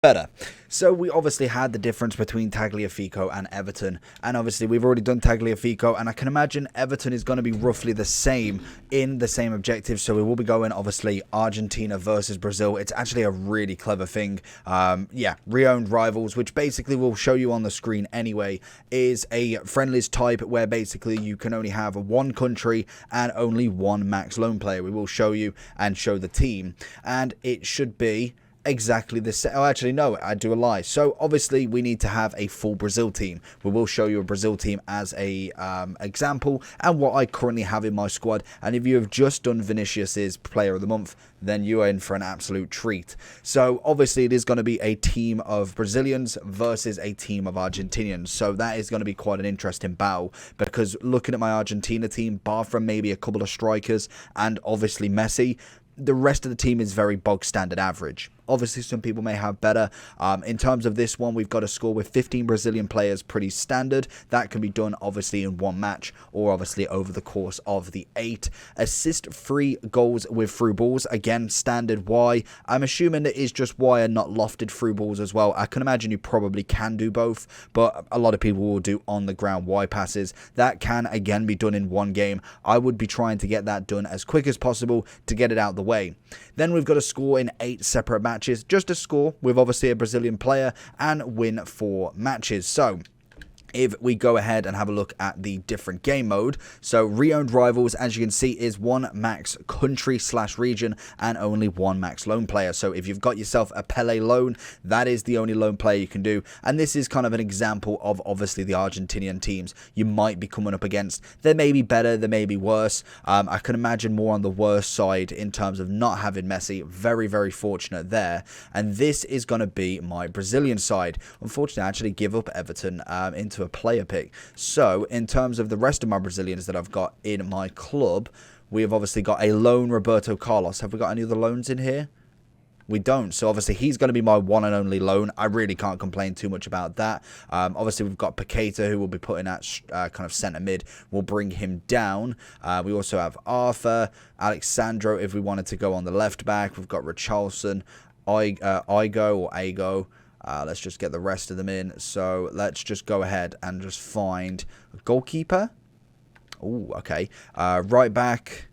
better. So we obviously had the difference between Tagliafico and Everton, and obviously we've already done Tagliafico, and I can imagine Everton is going to be roughly the same in the same objectives. So we will be going obviously Argentina versus Brazil. It's actually a really clever thing. Yeah, re-owned rivals, which basically we'll show you on the screen anyway, is a friendlies type where basically you can only have one country and only one max loan player. We will show you and show the team, and it should be exactly the same. Oh, actually, no, I do a lie. So obviously we need to have a full Brazil team. We will show you a Brazil team as a example and what I currently have in my squad. And if you have just done Vinicius's player of the month, then you are in for an absolute treat. So obviously it is going to be a team of Brazilians versus a team of Argentinians. So that is going to be quite an interesting battle, because looking at my Argentina team, bar from maybe a couple of strikers and obviously Messi, the rest of the team is very bog standard average. Obviously, some people may have better. In terms of this one, we've got a score with 15 Brazilian players, pretty standard. That can be done, obviously, in one match or, obviously, over the course of the 8. Assist-free goals with through balls. Again, standard Y. I'm assuming it is just Y and not lofted through balls as well. I can imagine you probably can do both, but a lot of people will do on-the-ground Y passes. That can, again, be done in one game. I would be trying to get that done as quick as possible to get it out the way. Then we've got a score in 8 separate matches. Just a score with obviously a Brazilian player and win 4 matches. So if we go ahead and have a look at the different game mode, so re-owned rivals, as you can see, is one max country / region and only one max loan player. So if you've got yourself a Pele loan, that is the only loan player you can do. And this is kind of an example of obviously the Argentinian teams you might be coming up against. They may be better, they may be worse. I can imagine more on the worse side in terms of not having Messi. Very, very fortunate there. And this is going to be my Brazilian side. Unfortunately, I actually give up Everton into a player pick. So in terms of the rest of my Brazilians that I've got in my club, we have obviously got a lone Roberto Carlos. Have we got any other loans in here? We don't. So obviously he's going to be my one and only loan. I really can't complain too much about that. Obviously we've got Paqueta, who will be putting at kind of centre mid. We'll bring him down. We also have Arthur, Alexandro if we wanted to go on the left back. We've got Richarlison, Igo. Let's just get the rest of them in. So let's just go ahead and just find a goalkeeper. Oh, okay. Right back.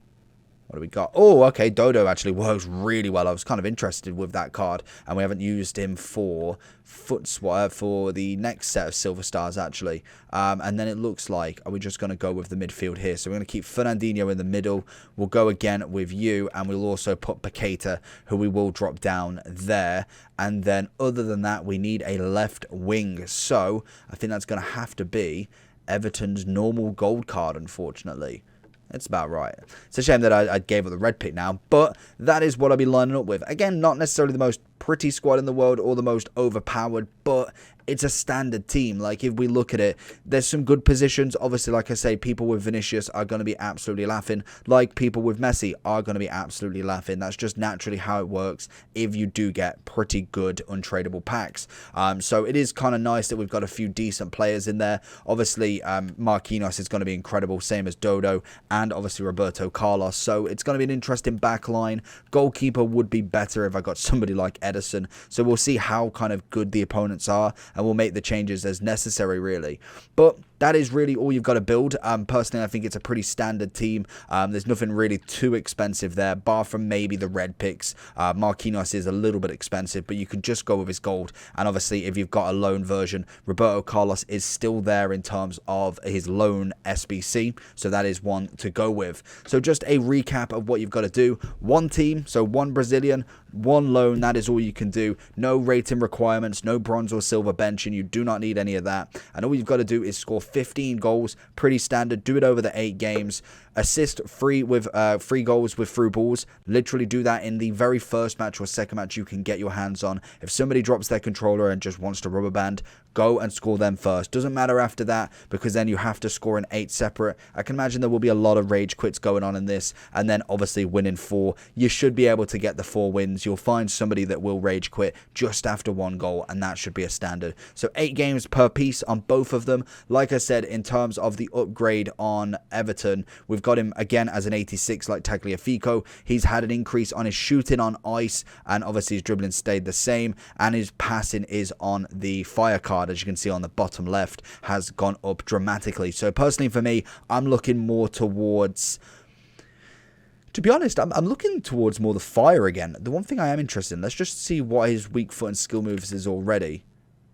What do we got? Oh, okay. Dodo actually works really well. I was kind of interested with that card, and we haven't used him for for the next set of silver stars actually. And then it looks like, are we just going to go with the midfield here? So we're going to keep Fernandinho in the middle. We'll go again with you, and we'll also put Paqueta, who we will drop down there. And then other than that, we need a left wing. So I think that's going to have to be Everton's normal gold card, unfortunately. It's about right. It's a shame that I gave up the red pick now, but that is what I'll be lining up with. Again, not necessarily the most pretty squad in the world or the most overpowered, but it's a standard team. Like, if we look at it, there's some good positions. Obviously, like I say, people with Vinicius are going to be absolutely laughing. Like, people with Messi are going to be absolutely laughing. That's just naturally how it works if you do get pretty good untradeable packs. So it is kind of nice that we've got a few decent players in there. Obviously, Marquinhos is going to be incredible, same as Dodo, and obviously Roberto Carlos. So it's going to be an interesting back line. Goalkeeper would be better if I got somebody like Edison. So we'll see how kind of good the opponents are, and we'll make the changes as necessary, really. But that is really all you've got to build. Personally, I think it's a pretty standard team. There's nothing really too expensive there, bar from maybe the red picks. Marquinhos is a little bit expensive, but you could just go with his gold. And obviously, if you've got a loan version, Roberto Carlos is still there in terms of his loan SBC. So that is one to go with. So just a recap of what you've got to do. One team, so one Brazilian, one loan. That is all you can do. No rating requirements, no bronze or silver bench, and you do not need any of that. And all you've got to do is score 15 goals, pretty standard. Do it over the 8 games. Assist free with 3 goals with through balls. Literally do that in the very first match or second match you can get your hands on. If somebody drops their controller and just wants to rubber band, go and score them first. Doesn't matter after that, because then you have to score in 8 separate. I can imagine there will be a lot of rage quits going on in this, and then obviously winning 4. You should be able to get the 4 wins. You'll find somebody that will rage quit just after 1 goal, and that should be a standard. So 8 games per piece on both of them. Like I I said, in terms of the upgrade on Everton, we've got him again as an 86 like Tagliafico. He's had an increase on his shooting on ice, and obviously his dribbling stayed the same, and his passing is on the fire card, as you can see on the bottom left, has gone up dramatically. So personally for me, I'm looking more towards... To be honest, I'm looking towards more the fire again. The one thing I am interested in, let's just see what his weak foot and skill moves is already.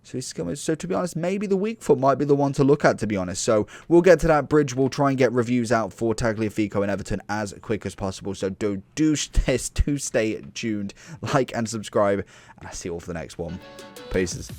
So his skill moves, so to be honest, maybe the weak foot might be the one to look at, to be honest. So we'll get to that bridge. We'll try and get reviews out for Tagliafico and Everton as quick as possible. So do stay tuned, like and subscribe, and I'll see you all for the next one. Peace.